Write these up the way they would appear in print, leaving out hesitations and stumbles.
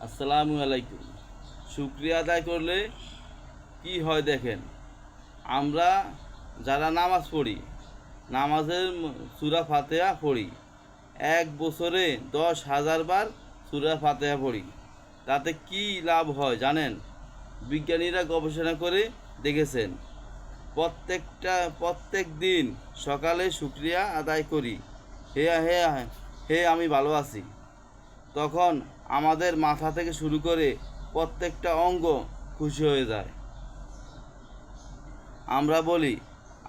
আসসালামু আলাইকুম। শুকরিয়া আদায় করলে কি হয় দেখেন, আমরা যারা নামাজ পড়ি, নামাজের সূরা ফাতিহা পড়ি, এক বছরে 10,000 বার সূরা ফাতিহা পড়ি। তাতে কি লাভ হয় জানেন? বিজ্ঞানীরা গবেষণা করে দেখেছেন, প্রত্যেক দিন সকালে শুকরিয়া আদায় করি, হে হে হে আমি ভালো আছি, তখন আমাদের মাথা থেকে শুরু করে প্রত্যেকটা অঙ্গ খুশি হয়ে যায়।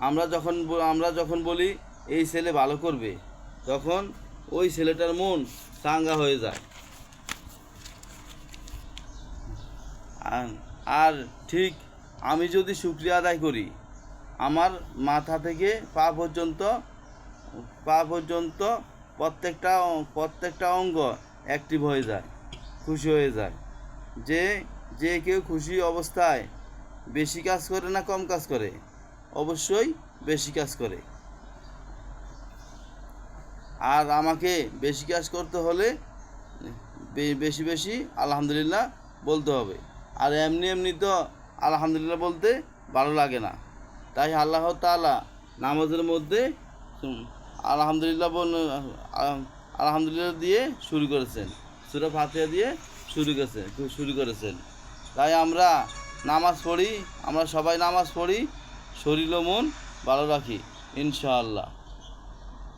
আমরা যখন বলি এই ছেলে ভালো করবে, তখন ওই ছেলেটার মন চাঙ্গা হয়ে যায়। আর ঠিক আমি যদি শুকরিয়া আদায় করি, আমার মাথা থেকে পা পর্যন্ত প্রত্যেকটা অঙ্গ অ্যাক্টিভ হয়ে যায়, খুশি হয়ে যায়। যে কেউ খুশি অবস্থায় বেশি কাজ করে না কম কাজ করে? অবশ্যই বেশি কাজ করে। আর আমাকে বেশি কাজ করতে হলে বেশি বেশি আলহামদুলিল্লাহ বলতে হবে। আর এমনি তো আলহামদুলিল্লাহ বলতে ভালো লাগে না। তাই আল্লাহ তাআলা নামাজের মধ্যে আলহামদুলিল্লাহ দিয়ে শুরু করেছেন, সূরা ফাতিহা দিয়ে শুরু করেছেন। তাই আমরা সবাই নামাজ পড়ি, শরীর ও মন ভালো রাখি ইনশাআল্লাহ।